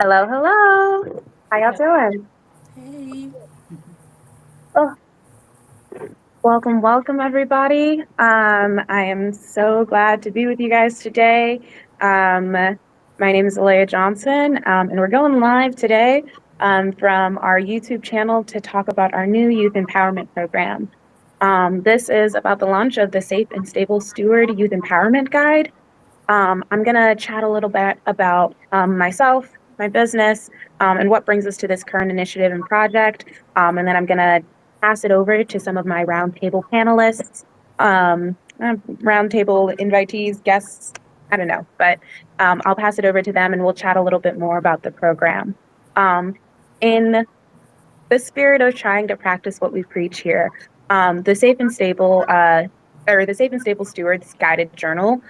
Hello, hello. How y'all Hey. doing? Hey. Oh, welcome, everybody. I am so glad to be with you guys today. Um, my name is Alea Johnson, and we're going live today from our YouTube channel to talk about our new youth empowerment program. This is about the launch of the Safe and Stable Steward Youth Empowerment Guide. I'm going to chat a little bit about myself, my business, and what brings us to this current initiative and project. And then I'm going to pass it over to some of my roundtable panelists, roundtable invitees, guests. I don't know, but I'll pass it over to them and we'll chat a little bit more about the program. Um, in the spirit of trying to practice what we preach here, the Safe and Stable or the Safe and Stable Stewards Guided Journal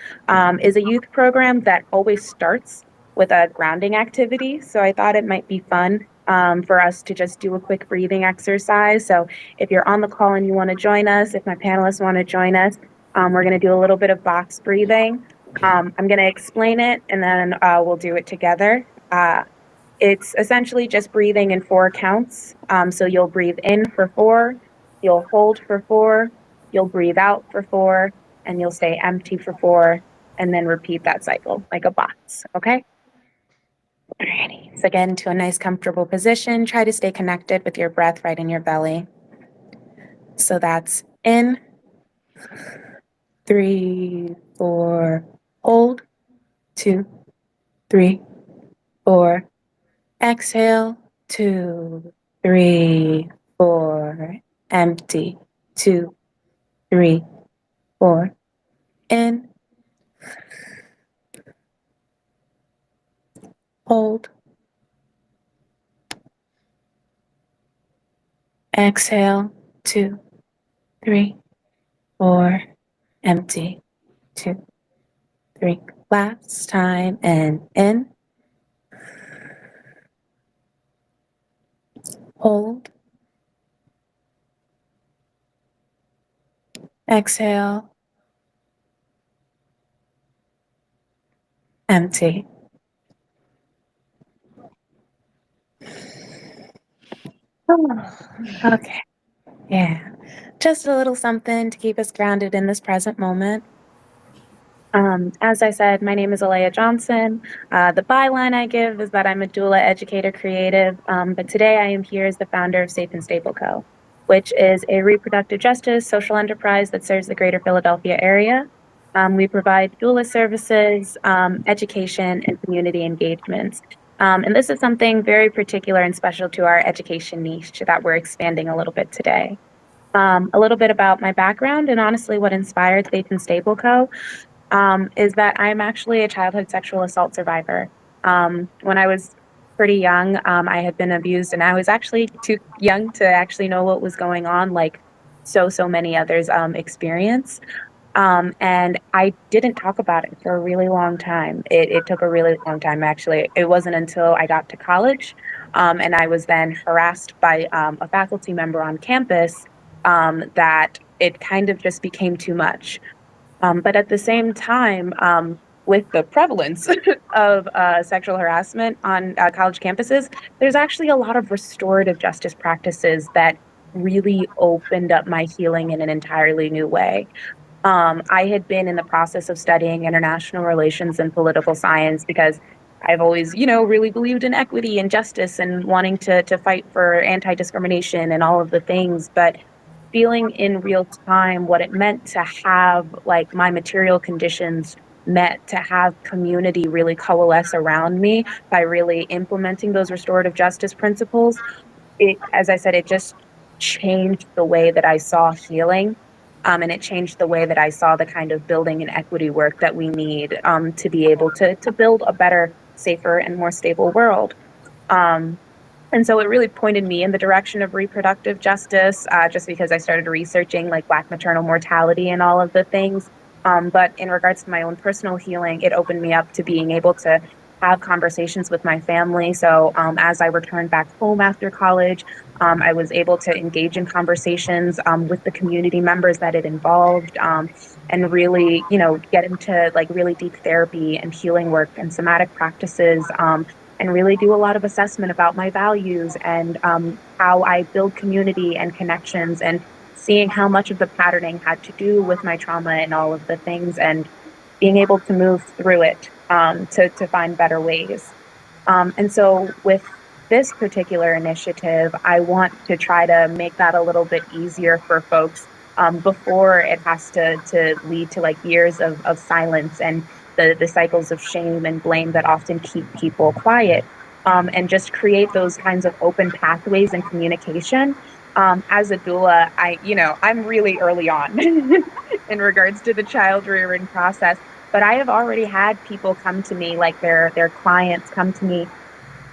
is a youth program that always starts with a grounding activity. So I thought it might be fun for us to just do a quick breathing exercise. So if you're on the call and you want to join us, if my panelists want to join us, we're going to do a little bit of box breathing. I'm going to explain it and then we'll do it together. It's essentially just breathing in four counts. So you'll breathe in for four, you'll hold for four, you'll breathe out for four, and you'll stay empty for four, and then repeat that cycle like a box. Okay? Alrighty. So, get into a nice, comfortable position. Try to stay connected with your breath right in your belly. So, that's in, three, four, hold, two, three, four, exhale, two, three, four, empty, two, three, four, in, hold, exhale, two, three, four, empty, two, three. Last time, and in, hold, exhale, empty. Okay, yeah. Just a little something to keep us grounded in this present moment. As I said, my name is Alea Johnson. The byline I give is that I'm a doula educator creative, but today I am here as the founder of Safe and Stable Co., which is a reproductive justice social enterprise that serves the greater Philadelphia area. We provide doula services, education, and community engagements. And this is something very particular and special to our education niche that we're expanding a little bit today. A little bit about my background and honestly what inspired Safe and Stable Co is that I'm actually a childhood sexual assault survivor. When I was pretty young, I had been abused, and I was actually too young to actually know what was going on, like so many others experience. And I didn't talk about it for a really long time. It took a really long time, actually. It wasn't until I got to college and I was then harassed by a faculty member on campus that it kind of just became too much. But at the same time, with the prevalence of sexual harassment on college campuses, there's actually a lot of restorative justice practices that really opened up my healing in an entirely new way. I had been in the process of studying international relations and political science because I've always, really believed in equity and justice and wanting to fight for anti-discrimination and all of the things. But feeling in real time what it meant to have like my material conditions met, to have community really coalesce around me by really implementing those restorative justice principles, it, as I said, it just changed the way that I saw healing. And it changed the way that I saw the kind of building and equity work that we need to be able to build a better, safer, and more stable world. Um, and so it really pointed me in the direction of reproductive justice, just because I started researching like Black maternal mortality and all of the things. But in regards to my own personal healing, it opened me up to being able to have conversations with my family. So as I returned back home after college, I was able to engage in conversations with the community members that it involved, and really, get into like really deep therapy and healing work and somatic practices. and really do a lot of assessment about my values and how I build community and connections, and seeing how much of the patterning had to do with my trauma and all of the things, and being able to move through it to find better ways. And so with this particular initiative, I want to try to make that a little bit easier for folks before it has to lead to like years of silence and the cycles of shame and blame that often keep people quiet. And just create those kinds of open pathways and communication. As a doula, I'm really early on in regards to the child rearing process, but I have already had people come to me, like their clients come to me,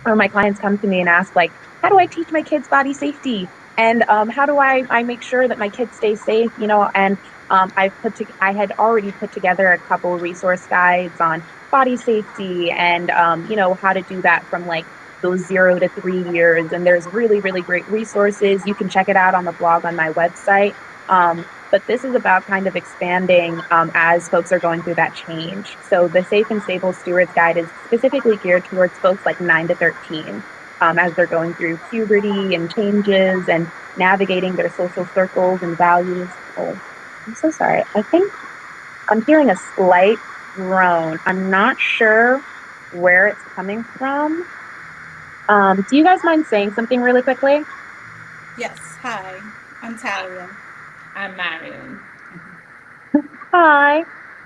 or my clients come to me and ask, like, how do I teach my kids body safety? And how do I make sure that my kids stay safe? And I had already put together a couple resource guides on body safety and how to do that from like those 0 to 3 years. And there's really, really great resources. You can check it out on the blog on my website. But this is about kind of expanding as folks are going through that change. So the Safe and Stable Stewards Guide is specifically geared towards folks like 9 to 13 as they're going through puberty and changes and navigating their social circles and values. Oh, I'm so sorry. I think I'm hearing a slight groan. I'm not sure where it's coming from. Do you guys mind saying something really quickly? Yes. Hi, I'm Talia. I'm Marion. Hi.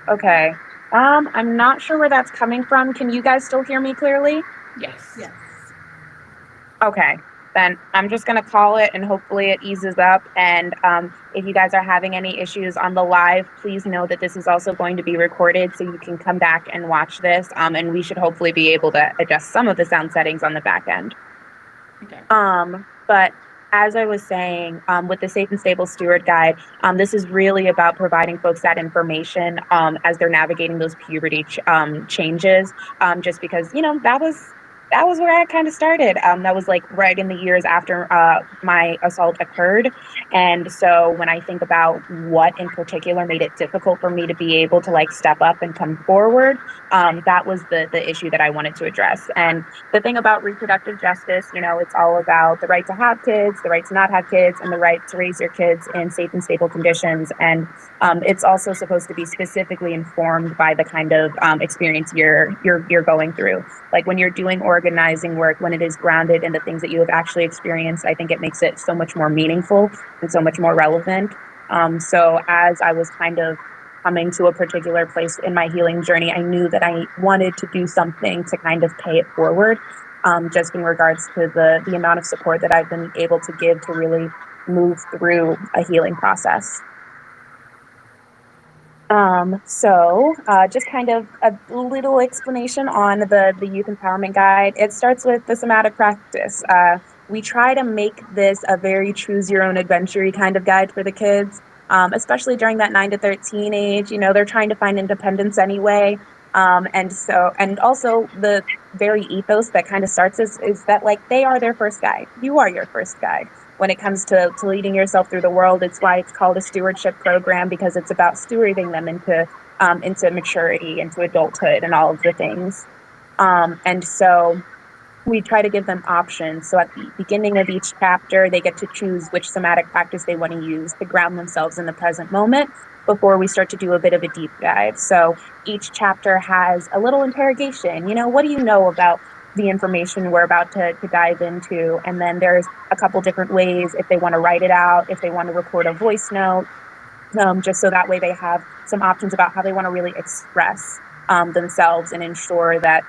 Okay. I'm not sure where that's coming from. Can you guys still hear me clearly? Yes. Yes. Okay. Then I'm just going to call it and hopefully it eases up. And if you guys are having any issues on the live, please know that this is also going to be recorded so you can come back and watch this. And we should hopefully be able to adjust some of the sound settings on the back end. Okay. But as I was saying, with the Safe and Stable Steward Guide, this is really about providing folks that information as they're navigating those puberty changes. Just because, that was where I kind of started. That was like right in the years after my assault occurred. And so when I think about what in particular made it difficult for me to be able to like step up and come forward, that was the issue that I wanted to address. And the thing about reproductive justice, it's all about the right to have kids, the right to not have kids, and the right to raise your kids in safe and stable conditions. And it's also supposed to be specifically informed by the kind of experience you're going through. Like when you're doing organizing work, when it is grounded in the things that you have actually experienced, I think it makes it so much more meaningful and so much more relevant. So as I was kind of coming to a particular place in my healing journey, I knew that I wanted to do something to kind of pay it forward, just in regards to the amount of support that I've been able to give to really move through a healing process. So just kind of a little explanation on the Youth Empowerment Guide. It starts with the somatic practice. We try to make this a very choose your own adventure kind of guide for the kids, especially during that 9 to 13 age. They're trying to find independence anyway. And also the very ethos that kind of starts is that like they are their first guide. You are your first guide when it comes to leading yourself through the world. It's why it's called a stewardship program, because it's about stewarding them into maturity, into adulthood, and all of the things. And so we try to give them options. So at the beginning of each chapter, they get to choose which somatic practice they want to use to ground themselves in the present moment before we start to do a bit of a deep dive. So each chapter has a little interrogation. What do you know about the information we're about to dive into? And then there's a couple different ways if they want to write it out, if they want to record a voice note, just so that way they have some options about how they want to really express themselves and ensure that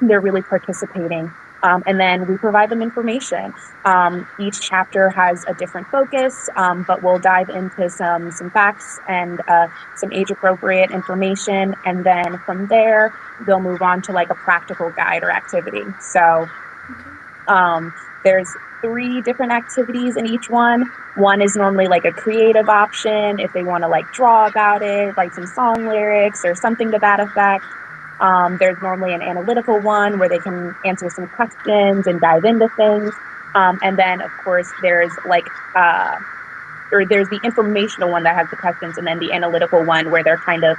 they're really participating. And then we provide them information. Each chapter has a different focus, but we'll dive into some facts and some age-appropriate information. And then from there, they'll move on to like a practical guide or activity. So there's 3 different activities in each one. One is normally like a creative option if they want to like draw about it, write some song lyrics or something to that effect. There's normally an analytical one where they can answer some questions and dive into things. And then, of course, there's like or there's the informational one that has the questions, and then the analytical one where they're kind of,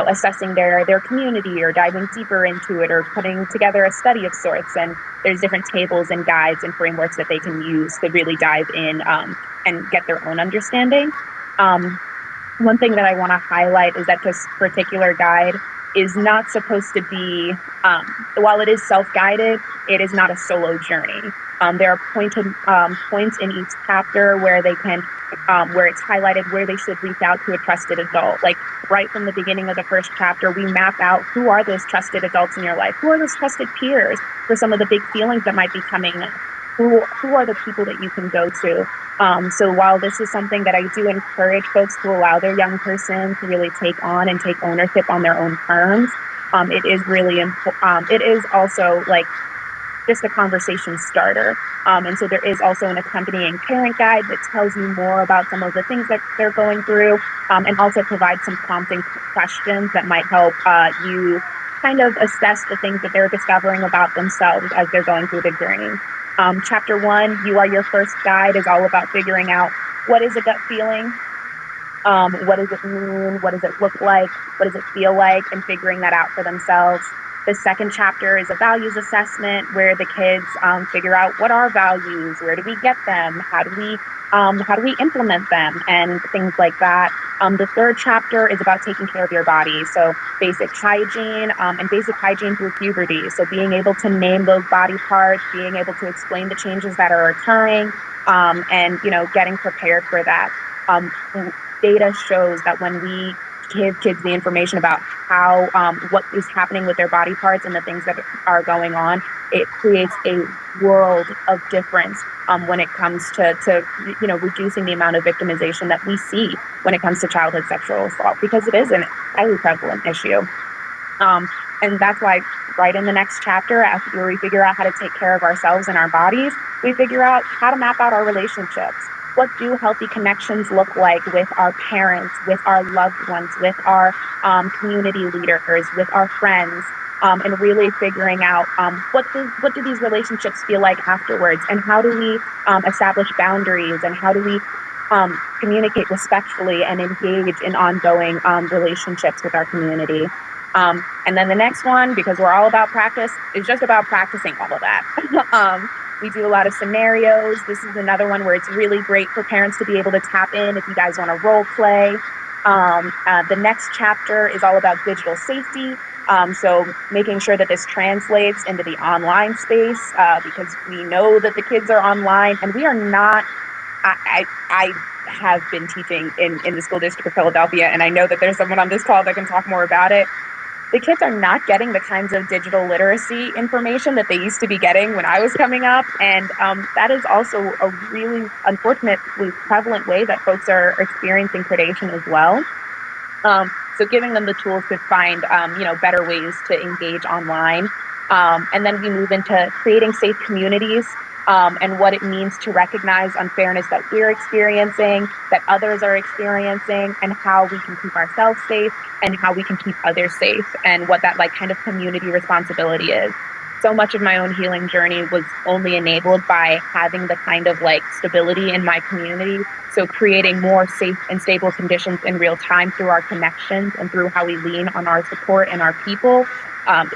assessing their community or diving deeper into it or putting together a study of sorts. And there's different tables and guides and frameworks that they can use to really dive in and get their own understanding. One thing that I want to highlight is that this particular guide is not supposed to be, while it is self-guided, it is not a solo journey. There are pointed points in each chapter where they can, where it's highlighted where they should reach out to a trusted adult. Like right from the beginning of the first chapter, we map out who are those trusted adults in your life, who are those trusted peers for some of the big feelings that might be coming up. Who are the people that you can go to? So while this is something that I do encourage folks to allow their young person to really take on and take ownership on their own terms, it is really important. It is also like just a conversation starter. And so there is also an accompanying parent guide that tells you more about some of the things that they're going through, and also provides some prompting questions that might help you kind of assess the things that they're discovering about themselves as they're going through the journey. Chapter 1, You Are Your First Guide, is all about figuring out what is a gut feeling, what does it mean, what does it look like, what does it feel like, and figuring that out for themselves. The second chapter is a values assessment where the kids figure out what are values, where do we get them, how do we implement them, and things like that. The third chapter is about taking care of your body, so basic hygiene and basic hygiene through puberty. So being able to name those body parts, being able to explain the changes that are occurring, and getting prepared for that. Data shows that when we give kids the information about how what is happening with their body parts and the things that are going on, it creates a world of difference when it comes to reducing the amount of victimization that we see when it comes to childhood sexual assault, because it is a highly prevalent issue. And that's why right in the next chapter, after we figure out how to take care of ourselves and our bodies, we figure out how to map out our relationships. What do healthy connections look like with our parents, with our loved ones, with our community leaders, with our friends, and really figuring out what do these relationships feel like afterwards, and how do we establish boundaries, and how do we communicate respectfully and engage in ongoing relationships with our community. And then the next one, because we're all about practice, is just about practicing all of that. We do a lot of scenarios. This is another one where it's really great for parents to be able to tap in if you guys want to role play. The next chapter is all about digital safety. So making sure that this translates into the online space, because we know that the kids are online, and we are not, I have been teaching in the school district of Philadelphia, and I know that there's someone on this call that can talk more about it. The kids are not getting the kinds of digital literacy information that they used to be getting when I was coming up. And that is also a really unfortunately prevalent way that folks are experiencing predation as well. So giving them the tools to find, better ways to engage online. And then we move into creating safe communities, and what it means to recognize unfairness that we're experiencing, that others are experiencing, and how we can keep ourselves safe and how we can keep others safe, and what that kind of community responsibility is. So much of my own healing journey was only enabled by having the kind of stability in my community. So creating more safe and stable conditions in real time through our connections and through how we lean on our support and our people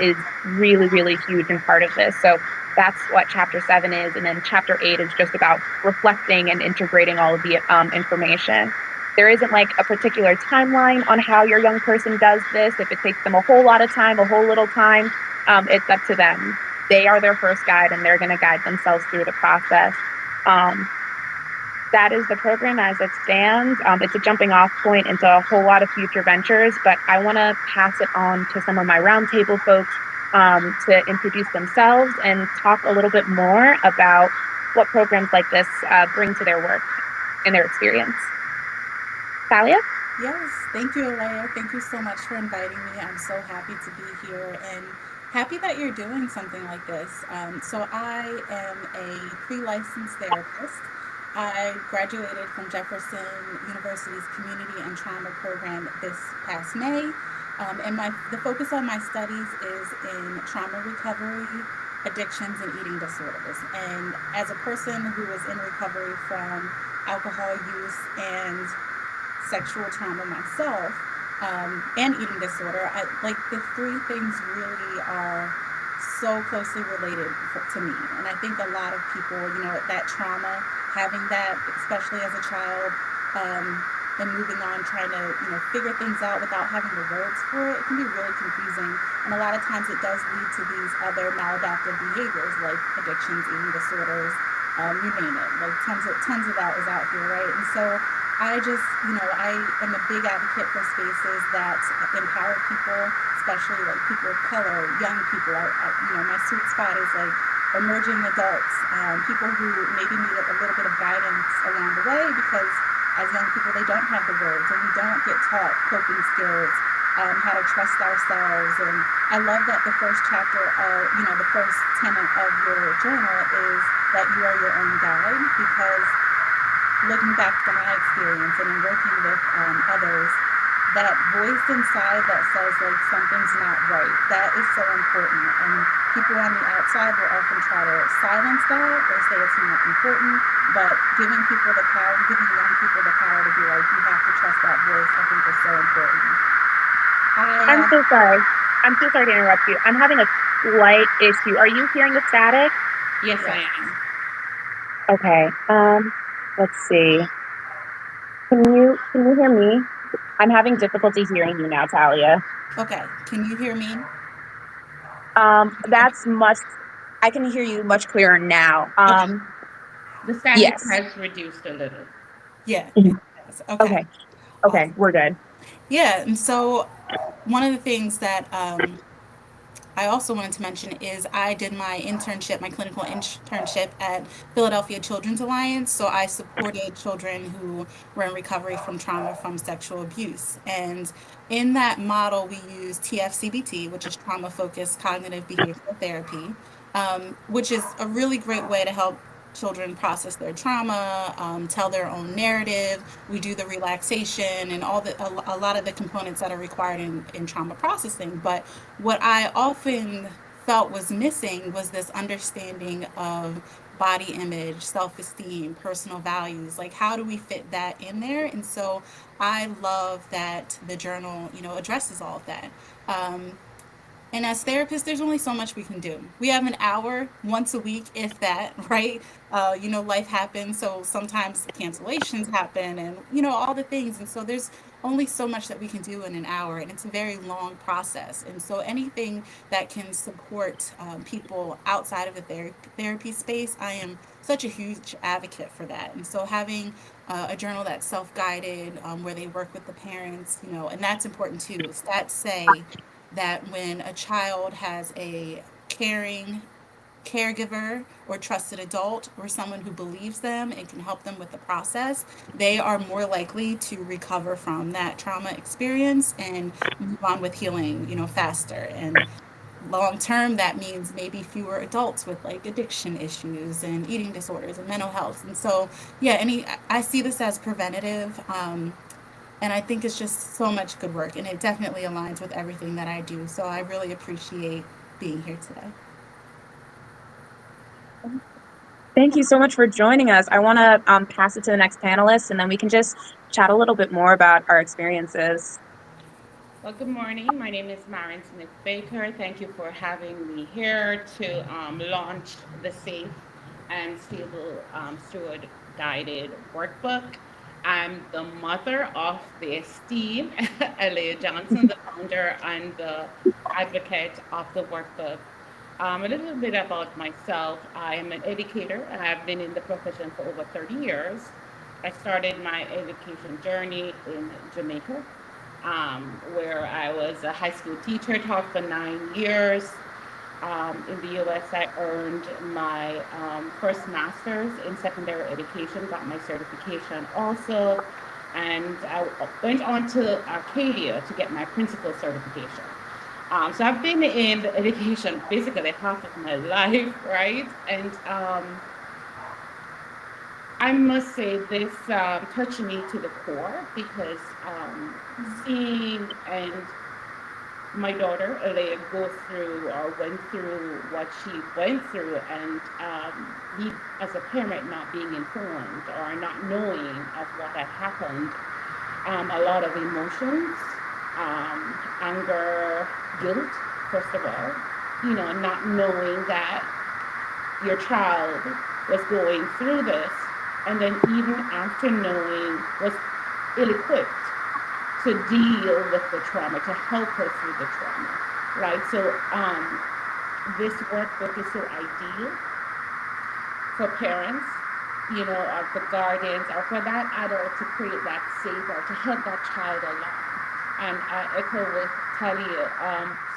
is really, really huge and part of this. So that's what chapter 7 is. And then chapter 8 is just about reflecting and integrating all of the information. There isn't a particular timeline on how your young person does this. If it takes them a whole lot of time, a whole little time, it's up to them. They are their first guide, and they're going to guide themselves through the process. That is the program as it stands. It's a jumping off point into a whole lot of future ventures, but I want to pass it on to some of my roundtable folks to introduce themselves and talk a little bit more about what programs like this bring to their work and their experience. Thalia? Yes, thank you, Alea. Thank you so much for inviting me. I'm so happy to be here and happy that you're doing something like this. So I am a pre-licensed therapist. I graduated from Jefferson University's Community and Trauma program this past May. And the focus of my studies is in trauma recovery, addictions, and eating disorders. And as a person who was in recovery from alcohol use and sexual trauma myself, and eating disorder, like the three things really are so closely related to me. And I think a lot of people, that trauma, having that, especially as a child, um, and moving on, trying to, figure things out without having the words for it, it can be really confusing. And a lot of times it does lead to these other maladaptive behaviors like addictions, eating disorders, you name it. Like tons of that is out here, right? And so I just, I am a big advocate for spaces that empower people, especially like people of color, young people. My sweet spot is like emerging adults, people who maybe need a little bit of guidance along the way because as young people, they don't have the words and we don't get taught coping skills, how to trust ourselves. And I love that the first chapter of, the first tenet of your journal is that you are your own guide because looking back to my experience and in working with others, that voice inside that says like something's not right, that is so important. And people on the outside will often try to silence that or say it's not important. But giving people the power, giving young people the power to be like, you have to trust that voice, I think is so important. I'm so sorry. I'm so sorry to interrupt you. I'm having a slight issue. Are you hearing the static? Yes, Yes. I am. Okay. Let's see. Can you hear me? I'm having difficulty hearing you now, Talia. Okay. Can you hear me? That's much. I can hear you much clearer now. Okay. The static Yes. has reduced a little. Yeah. Mhm. Okay. Okay. Okay, Awesome. we're good. Yeah. And so one of the things that I also wanted to mention is I did my internship, my clinical internship at Philadelphia Children's Alliance. So I supported children who were in recovery from trauma from sexual abuse. And in that model, we use TFCBT, which is trauma focused cognitive behavioral therapy, which is a really great way to help children process their trauma, tell their own narrative. We do the relaxation and a lot of the components that are required in trauma processing. But what I often felt was missing was this understanding of body image, self-esteem, personal values. Like, how do we fit that in there? And so I love that the journal, addresses all of that. Um, and as therapists, there's only so much we can do. We have an hour once a week, if that, right? Life happens, so sometimes cancellations happen and, all the things. And so there's only so much that we can do in an hour, and it's a very long process. And so anything that can support people outside of the therapy space, I am such a huge advocate for that. And so having a journal that's self-guided, where they work with the parents, and that's important too. Stats say that when a child has a caring caregiver or trusted adult or someone who believes them and can help them with the process, they are more likely to recover from that trauma experience and move on with healing, faster. And long term, that means maybe fewer adults with like addiction issues and eating disorders and mental health. And so, yeah, I see this as preventative. And I think it's just so much good work, and it definitely aligns with everything that I do. So I really appreciate being here today. Thank you so much for joining us. I want to pass it to the next panelist, and then we can just chat a little bit more about our experiences. Well, good morning. My name is Marion Smith Baker. Thank you for having me here to launch the Safe and Stable Steward Guided Workbook. I'm the mother of the esteemed Alea Johnson, the founder and the advocate of the workbook. A little bit about myself. I am an educator. I've been in the profession for over 30 years. I started my education journey in Jamaica, where I was a high school teacher, taught for 9 years. In the US, I earned my first master's in secondary education, got my certification also, and I went on to Arcadia to get my principal certification. So I've been in education basically half of my life, right? And I must say this touched me to the core because seeing and my daughter Alea go through or went through what she went through, and he, as a parent, not being informed or not knowing of what had happened, a lot of emotions, anger, guilt, first of all, not knowing that your child was going through this, and then even after knowing, was ill-equipped to deal with the trauma, to help her through the trauma, right? So this workbook is so ideal for parents, or for guardians, or for that adult to create that safe or to help that child along. And I echo with Talia,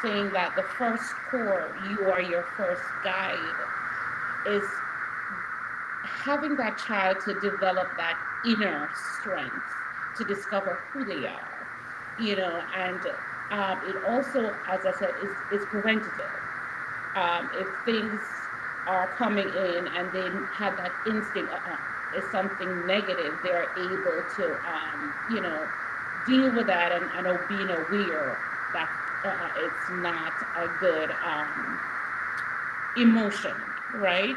saying that the first core, you are your first guide, is having that child to develop that inner strength to discover who they are, and it also, as I said, is preventative. If things are coming in and they have that instinct, is something negative, they're able to, deal with that, and being aware that it's not a good emotion, right?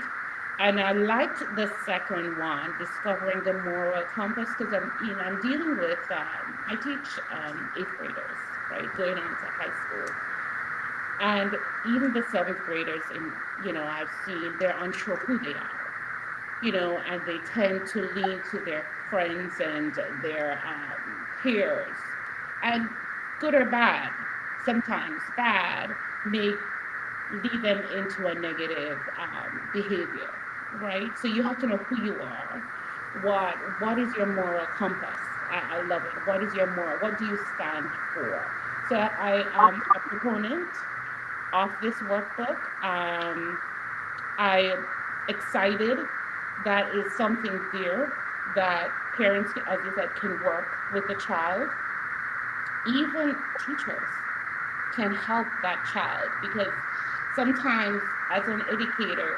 And I liked the second one, discovering the moral compass, because I'm dealing with, I teach eighth graders, right, going on to high school. And even the seventh graders, I've seen they're unsure who they are, and they tend to lean to their friends and their peers. And good or bad, sometimes bad, may lead them into a negative behavior, right? So you have to know who you are. What is your moral compass? I love it. What is your moral? What do you stand for? So I am a proponent of this workbook. I am excited that is something there that parents, as you said, can work with the child. Even teachers can help that child, because sometimes as an educator,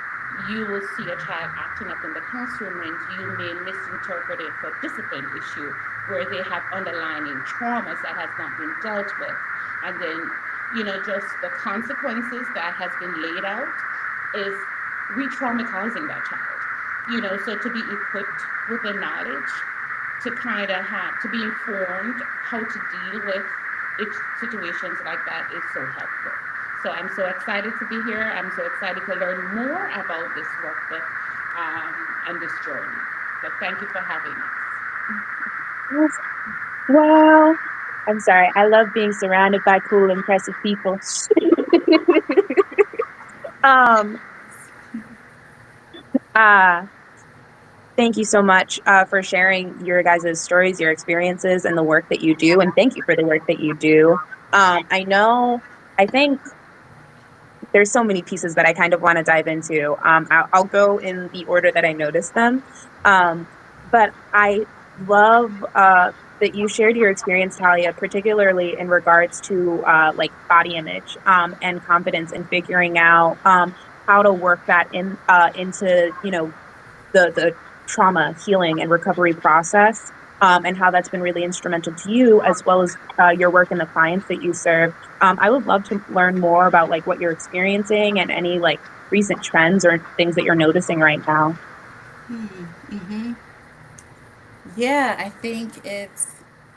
you will see a child acting up in the classroom and you may misinterpret it for discipline issue where they have underlying traumas that has not been dealt with. And then, just the consequences that has been laid out is re-traumatizing that child. So to be equipped with the knowledge to kind of have to be informed how to deal with situations like that is so helpful. So I'm so excited to be here. I'm so excited to learn more about this workbook and this journey. So thank you for having us. Well, I'm sorry. I love being surrounded by cool, impressive people. um, Thank you so much for sharing your guys' stories, your experiences, and the work that you do. And thank you for the work that you do. I think there's so many pieces that I kind of want to dive into. I'll go in the order that I noticed them. But I love that you shared your experience, Talia, particularly in regards to like body image and confidence and figuring out how to work that into, the trauma healing and recovery process, and how that's been really instrumental to you, as well as your work and the clients that you serve. I would love to learn more about like what you're experiencing and any like recent trends or things that you're noticing right now. Mm-hmm. Yeah, I think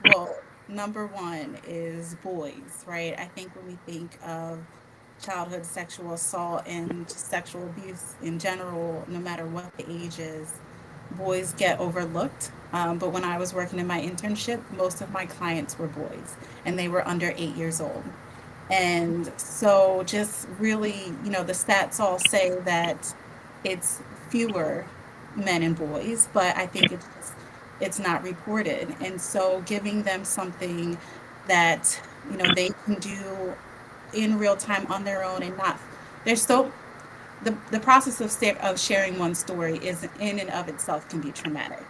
well, number one is boys, right? I think when we think of childhood sexual assault and sexual abuse in general, no matter what the age is, boys get overlooked. But when I was working in my internship, most of my clients were boys and they were under 8 years old. And so, just really, the stats all say that it's fewer men and boys, but I think it's not reported. And so, giving them something that they can do in real time on their own, and not they're so the process of sharing one story is in and of itself can be traumatic.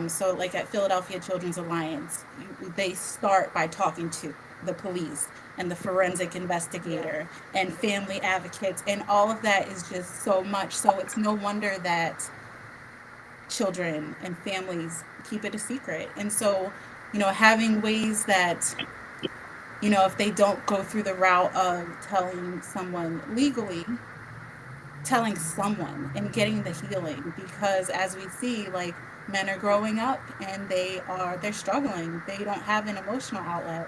So, like at Philadelphia Children's Alliance, they start by talking to the police and the forensic investigator and family advocates, and all of that is just so much. So, it's no wonder that children and families keep it a secret. And so, having ways that you know, if they don't go through the route of telling someone legally, telling someone and getting the healing, because as we see, like, men are growing up and they're struggling, they don't have an emotional outlet,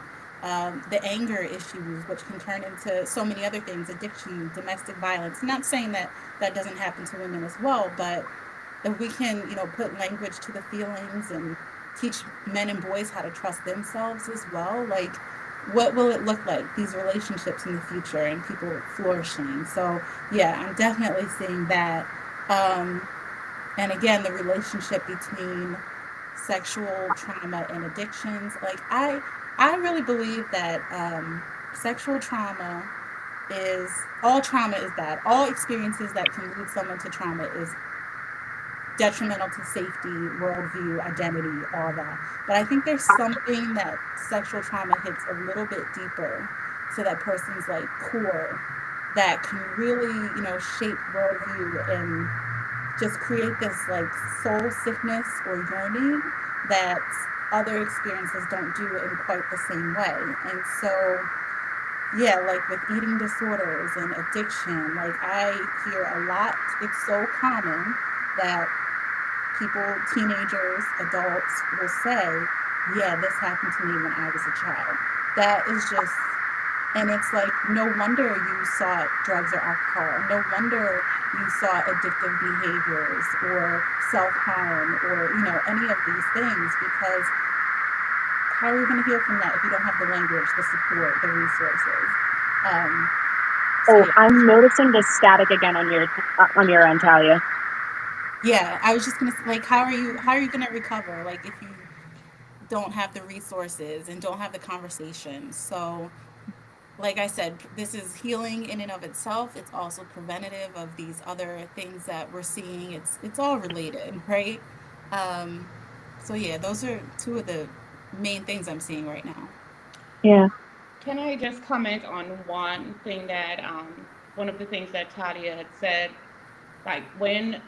the anger issues, which can turn into so many other things, addiction, domestic violence. Not saying that that doesn't happen to women as well, but if we can, you know, put language to the feelings and teach men and boys how to trust themselves as well, like, what will it look like, these relationships in the future and people flourishing? So yeah, I'm definitely seeing that. um, and again, the relationship between sexual trauma and addictions, like, I really believe that sexual trauma is, all trauma is bad, all experiences that can lead someone to trauma is detrimental to safety, worldview, identity, all that. But I think there's something that sexual trauma hits a little bit deeper to that person's like core, that can really, you know, shape worldview and just create this like soul sickness or yearning that other experiences don't do in quite the same way. And so yeah, like with eating disorders and addiction, like I hear a lot, it's so common that people, teenagers, adults will say, yeah, this happened to me when I was a child. That is just, and it's like, no wonder you sought drugs or alcohol. No wonder you saw addictive behaviors or self harm or, you know, any of these things, because how are you going to heal from that if you don't have the language, the support, the resources? So Oh, yeah. I'm noticing the static again on your end, Talia. Yeah, I was just gonna like, how are you gonna recover, like, if you don't have the resources and don't have the conversation? So like I said, this is healing in and of itself. It's also preventative of these other things that we're seeing. It's all related, right? um so yeah, those are two of the main things I'm seeing right now. Yeah. Can I just comment on one thing that one of the things that Tadia had said, like when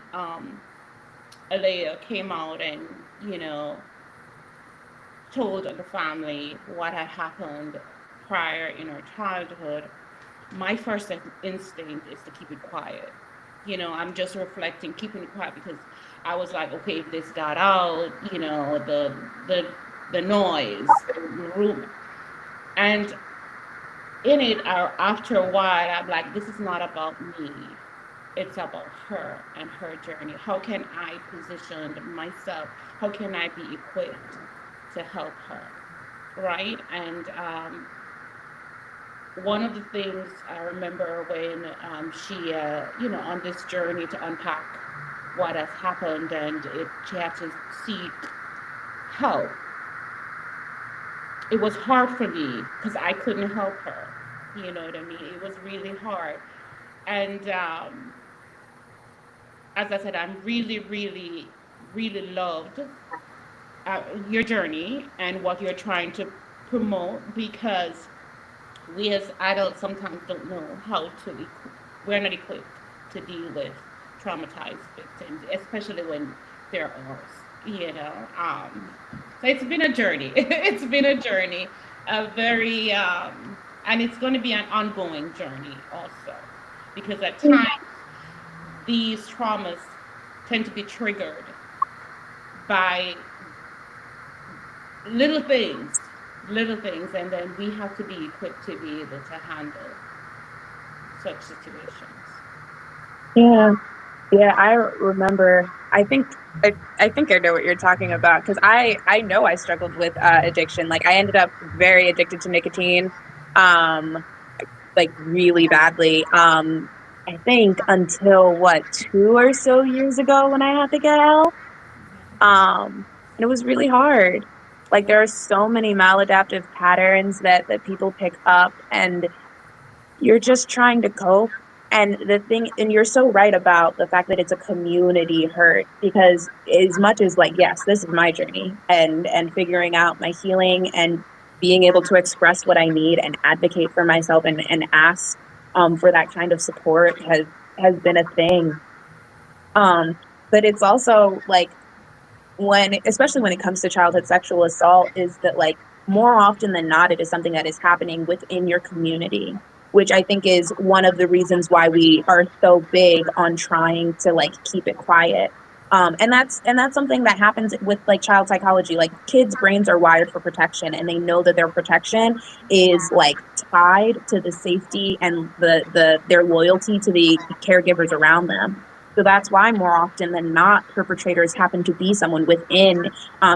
Alea came out and you know told the family what had happened prior in her childhood, my first instinct is to keep it quiet. You know, I'm just reflecting, keeping it quiet because I was like, okay, if this got out, you know, the the noise, the room, and in it, after a while, I'm like, this is not about me. It's about her and her journey. How can I position myself? How can I be equipped to help her? Right? And one of the things I remember when she, you know, on this journey to unpack what has happened and she had to seek help. It was hard for me because I couldn't help her. You know what I mean? It was really hard. And as I said, I'm really, really, really loved your journey and what you're trying to promote because we as adults sometimes don't know how to we're not equipped to deal with traumatized victims, especially when they're ours, you know. So it's been a journey. It's been a journey, a very, and it's going to be an ongoing journey also, because at times these traumas tend to be triggered by little things, little things, and then we have to be equipped to be able to handle such situations. Yeah. Yeah, I remember. I think I know what you're talking about because I know I struggled with addiction. Like I ended up very addicted to nicotine, um, like really badly. I think until what 2 or so years ago when I had to get help. And it was really hard. Like there are so many maladaptive patterns that people pick up, and you're just trying to cope. And the thing, and you're so right about the fact that it's a community hurt because as much as like, yes, this is my journey and figuring out my healing and being able to express what I need and advocate for myself and ask for that kind of support has been a thing. Um, but it's also like when especially when it comes to childhood sexual assault is that like more often than not, it is something that is happening within your community, which I think is one of the reasons why we are so big on trying to like keep it quiet. And that's something that happens with like child psychology. Like kids' brains are wired for protection, and they know that their protection is like tied to the safety and their loyalty to the caregivers around them. So that's why more often than not, perpetrators happen to be someone within,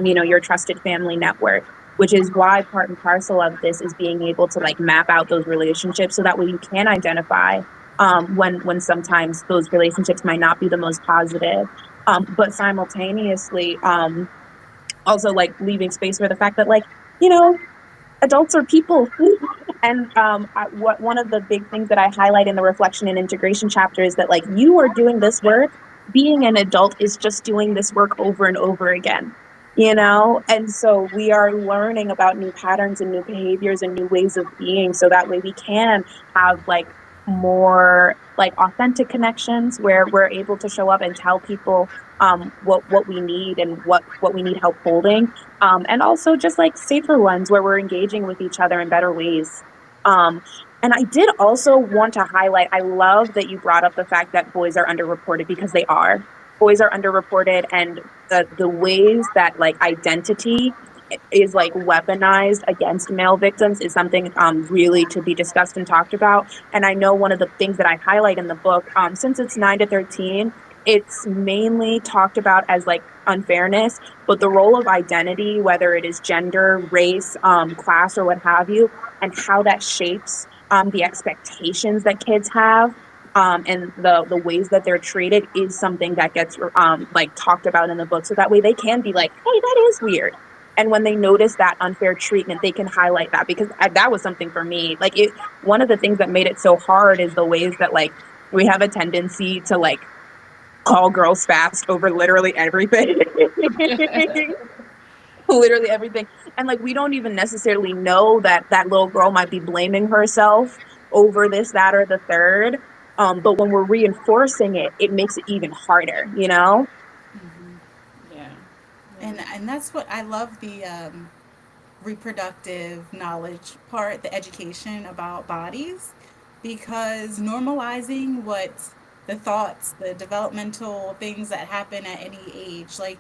your trusted family network, which is why part and parcel of this is being able to like map out those relationships so that way you can identify when sometimes those relationships might not be the most positive, but simultaneously also like leaving space for the fact that like you know adults are people. And one of the big things that I highlight in the reflection and integration chapter is that like you are doing this work. Being an adult is just doing this work over and over again, and so we are learning about new patterns and new behaviors and new ways of being, so that way we can have like more like authentic connections where we're able to show up and tell people what we need and what we need help holding, and also just like safer ones where we're engaging with each other in better ways. Um, and I did also want to highlight, I love that you brought up the fact that boys are underreported, because they are. Boys are underreported, and the ways that like identity is like weaponized against male victims is something really to be discussed and talked about. And I know one of the things that I highlight in the book, since it's 9 to 13, it's mainly talked about as like unfairness, but the role of identity, whether it is gender, race, class, or what have you, and how that shapes the expectations that kids have, and the ways that they're treated, is something that gets like talked about in the book, so that way they can be like, hey, that is weird. And when they notice that unfair treatment, they can highlight that, because that was something for me. Like one of the things that made it so hard is the ways that like we have a tendency to like call girls fast over literally everything. Literally everything. And like we don't even necessarily know that that little girl might be blaming herself over this, that, or the third. But when we're reinforcing it, it makes it even harder, Yeah. And that's what I love, the reproductive knowledge part, the education about bodies, because normalizing what the thoughts, the developmental things that happen at any age, like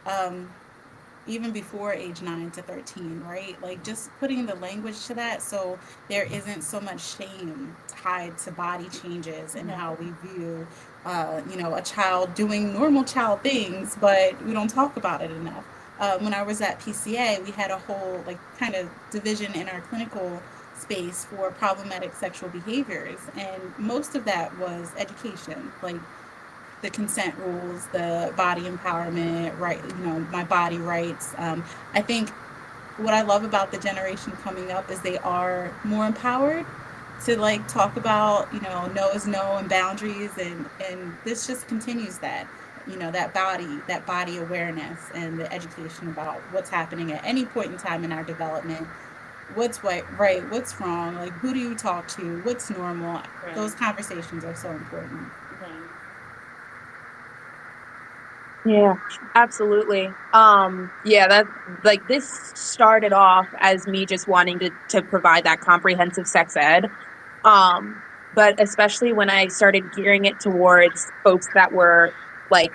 um, even before age 9 to 13, right? Like just putting the language to that, so there isn't so much shame tied to body changes and how we view, a child doing normal child things, but we don't talk about it enough. When I was at PCA, we had a whole like kind of division in our clinical space for problematic sexual behaviors, and most of that was education, like the consent rules, the body empowerment, right? My body rights. I think what I love about the generation coming up is they are more empowered to like talk about, no is no, and boundaries, and this just continues that, that body awareness and the education about what's happening at any point in time in our development. What's right, what's wrong, like who do you talk to, what's normal. Right. Those conversations are so important. Right. Yeah, absolutely. Yeah, that like this started off as me just wanting to provide that comprehensive sex ed. But especially when I started gearing it towards folks that were like,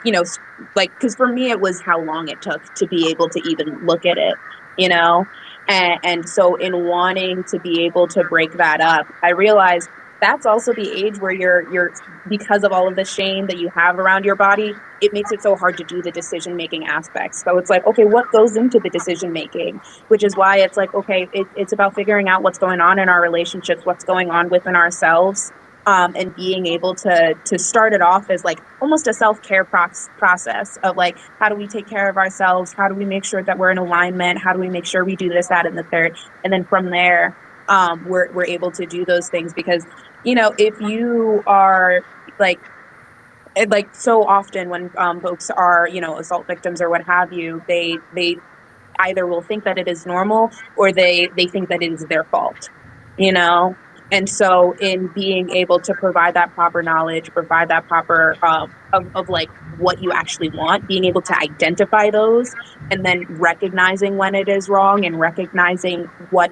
like, because for me it was how long it took to be able to even look at it, you know? And so in wanting to be able to break that up, I realized that's also the age where you're because of all of the shame that you have around your body, it makes it so hard to do the decision making aspects. So it's like, okay, what goes into the decision making? Which is why it's like, okay, it's about figuring out what's going on in our relationships, what's going on within ourselves, and being able to start it off as like almost a self-care process of like, how do we take care of ourselves? How do we make sure that we're in alignment? How do we make sure we do this, that, and the third? And then from there, we're able to do those things, because if you are like so often when folks are assault victims or what have you, they either will think that it is normal, or they think that it is their fault, you know and so in being able to provide that proper knowledge, provide that proper of like what you actually want, being able to identify those and then recognizing when it is wrong and recognizing what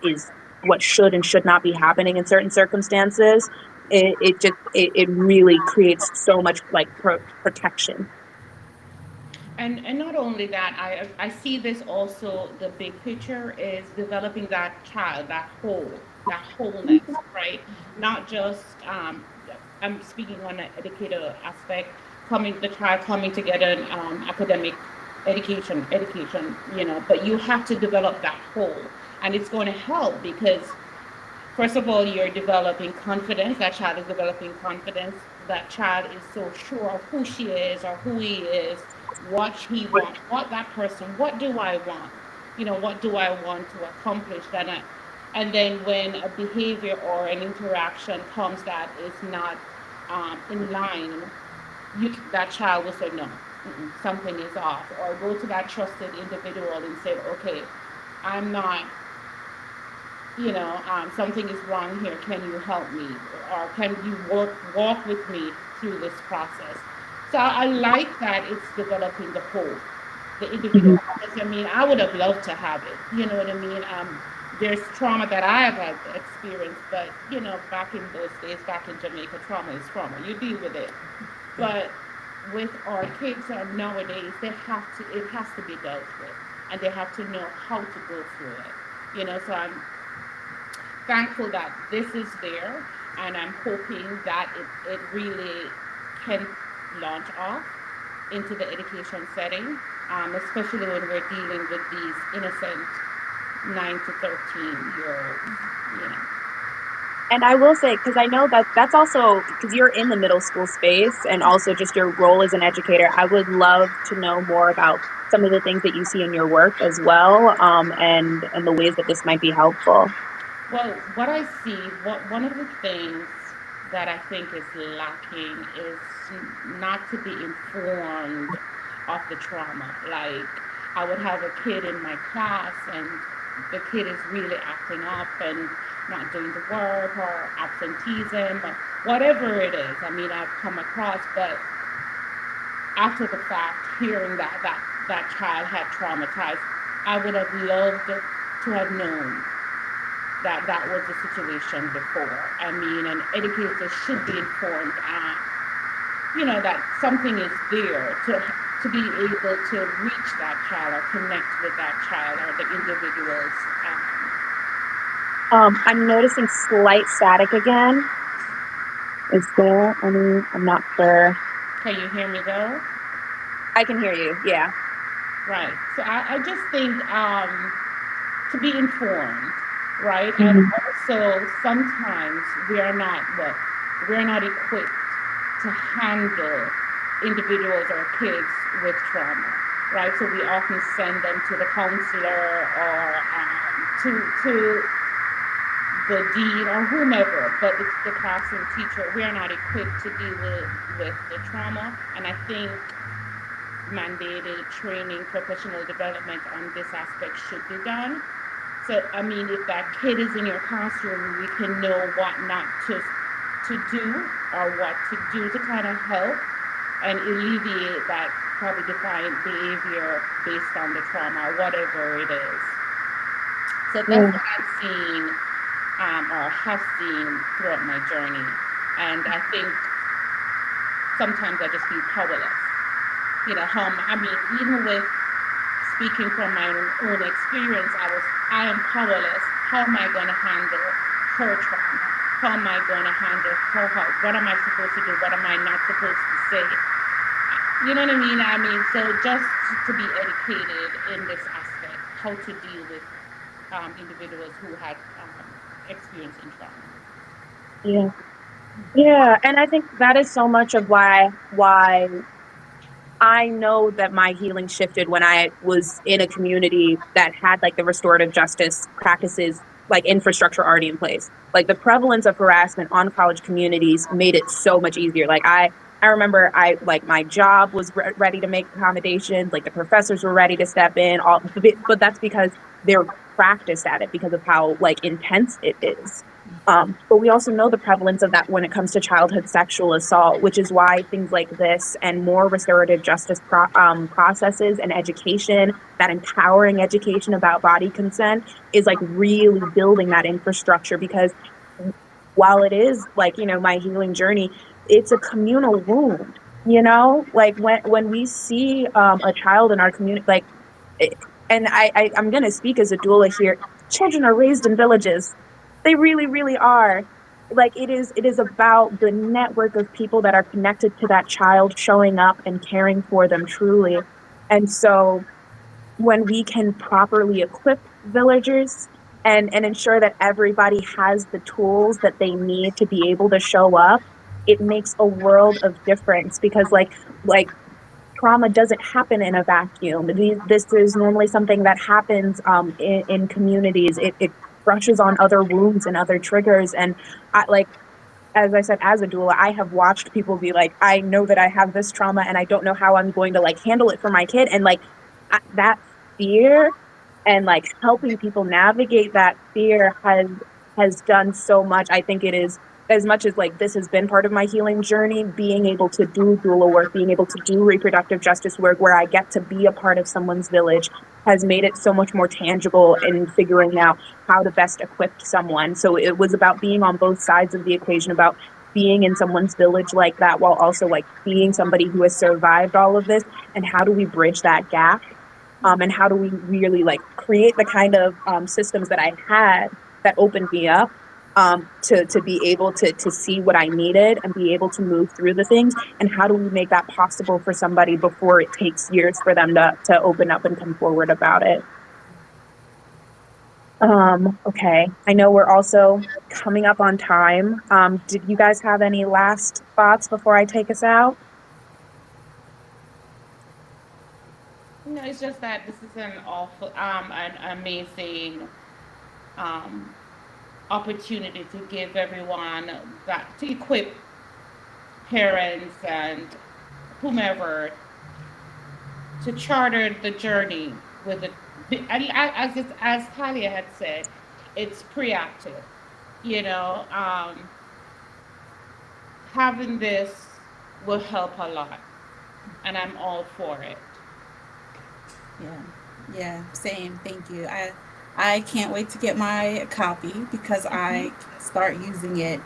should and should not be happening in certain circumstances, it really creates so much like protection. And not only that, I see this also, the big picture is developing that child, that wholeness, right? Not just, I'm speaking on an educator aspect, the child coming to get an academic education, but you have to develop that whole. And it's going to help because first of all, you're developing confidence. That child is developing confidence. That child is so sure of who she is or who he is, what he wants, what do I want? What do I want to accomplish? And then when a behavior or an interaction comes that is not in line, that child will say, no, something is off. Or go to that trusted individual and say, okay, I'm not, something is wrong here. Can you help me? Or can you walk with me through this process? So I like that it's developing the individual. Because, I would have loved to have it. You know what I mean? There's trauma that I have had experienced, but back in those days, back in Jamaica, trauma is trauma. You deal with it. But with our kids nowadays, it has to be dealt with, and they have to know how to go through it. So I'm thankful that this is there, and I'm hoping that it really can launch off into the education setting, especially when we're dealing with these innocent 9 to 13-year-olds. And I will say, because I know that's also, because you're in the middle school space and also just your role as an educator, I would love to know more about some of the things that you see in your work as well, and the ways that this might be helpful. Well, what I see, one of the things that I think is lacking is not to be informed of the trauma. Like, I would have a kid in my class and the kid is really acting up and not doing the work or absenteeism or whatever it is. I've come across, but after the fact, hearing that child had traumatized, I would have loved to have known that was the situation before. And educators should be informed, that something is there to be able to reach that child or connect with that child or the individuals. I'm noticing slight static again. Is there any? I'm not sure. Can you hear me though? I can hear you, yeah. Right. So I just think to be informed, right? And also sometimes we're not equipped to handle individuals or kids with trauma, right? So we often send them to the counselor or to the dean or whomever, but it's the classroom teacher. We are not equipped to deal with the trauma, and I think mandated training, professional development on this aspect should be done. So, if that kid is in your classroom, we can know what not to do or what to do to kind of help and alleviate that probably defiant behavior based on the trauma, whatever it is. So that's what I've seen or have seen throughout my journey. And I think sometimes I just feel powerless. Even with speaking from my own experience, I am powerless. How am I going to handle her trauma? How am I going to handle her heart? What am I supposed to do? What am I not supposed to say? You know what I mean? So just to be educated in this aspect, how to deal with individuals who had experiencing trauma. Yeah, and I think that is so much of why I know that my healing shifted when I was in a community that had like the restorative justice practices, like infrastructure already in place. Like the prevalence of harassment on college communities made it so much easier. Like I remember my job was ready to make accommodations, like the professors were ready to step in, but that's because they're practiced at it because of how like intense it is. But we also know the prevalence of that when it comes to childhood sexual assault, which is why things like this and more restorative justice processes and education, that empowering education about body consent, is like really building that infrastructure. Because while it is like, you know, my healing journey, it's a communal wound, you know, like when we see a child in our community, like, and I'm going to speak as a doula here. Children are raised in villages. They really, really are. Like it is about the network of people that are connected to that child showing up and caring for them truly. And so when we can properly equip villagers and ensure that everybody has the tools that they need to be able to show up, it makes a world of difference. Because like trauma doesn't happen in a vacuum. This is normally something that happens in communities. It brushes on other wounds and other triggers. And like, as I said, as a doula, I have watched people be like, I know that I have this trauma and I don't know how I'm going to like handle it for my kid. And like that fear and like helping people navigate that fear has done so much. I think it is, as much as like this has been part of my healing journey, being able to do doula work, being able to do reproductive justice work where I get to be a part of someone's village, has made it so much more tangible in figuring out how to best equip someone. So it was about being on both sides of the equation, about being in someone's village like that, while also like being somebody who has survived all of this. And how do we bridge that gap? And how do we really like create the kind of systems that I had that opened me up to be able to see what I needed and be able to move through the things? And how do we make that possible for somebody before it takes years for them to open up and come forward about it? Okay, I know we're also coming up on time. Did you guys have any last thoughts before I take us out? No, it's just that this is an amazing opportunity to give everyone that, to equip parents and whomever to charter the journey with it. And as Talia had said, it's preactive. You know, having this will help a lot, and I'm all for it. Yeah, same. Thank you. I can't wait to get my copy because I start using it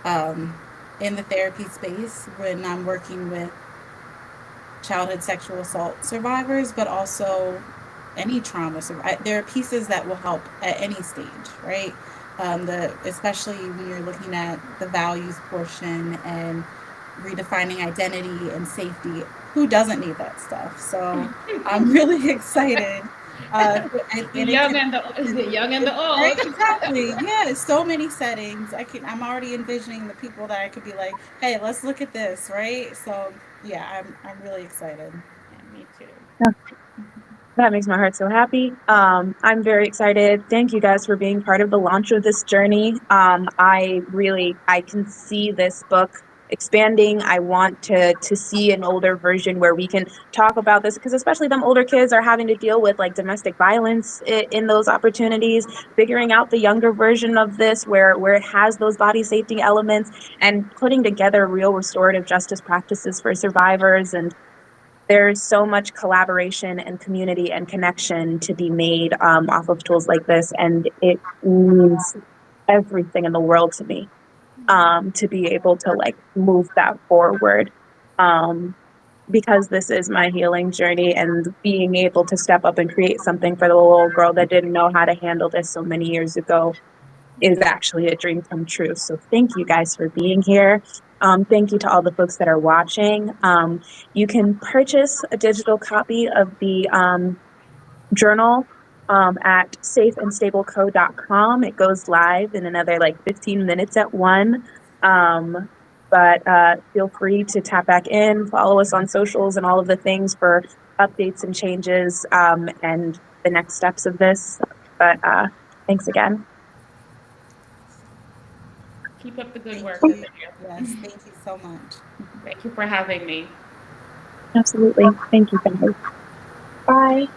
in the therapy space when I'm working with childhood sexual assault survivors, but also any trauma. So there are pieces that will help at any stage, right? Especially when you're looking at the values portion and redefining identity and safety. Who doesn't need that stuff? So I'm really excited. The young and the old. Right, exactly. Yeah, so many settings. I'm already envisioning the people that I could be like, hey, let's look at this, right? So yeah, I'm really excited. Yeah, me too. That makes my heart so happy. I'm very excited. Thank you guys for being part of the launch of this journey. I can see this book expanding. I want to see an older version where we can talk about this, because especially them older kids are having to deal with like domestic violence in those opportunities, figuring out the younger version of this where it has those body safety elements, and putting together real restorative justice practices for survivors. And there's so much collaboration and community and connection to be made off of tools like this. And it means everything in the world to me to be able to like move that forward, because this is my healing journey, and being able to step up and create something for the little girl that didn't know how to handle this so many years ago is actually a dream come true. So thank you guys for being here. Thank you to all the folks that are watching. You can purchase a digital copy of the journal at safeandstableco.com. It goes live in another like 15 minutes at 1. But feel free to tap back in, follow us on socials and all of the things for updates and changes and the next steps of this. But thanks again. Keep up the good work. Yes, thank you so much. Thank you for having me. Absolutely. Thank you, guys. Bye.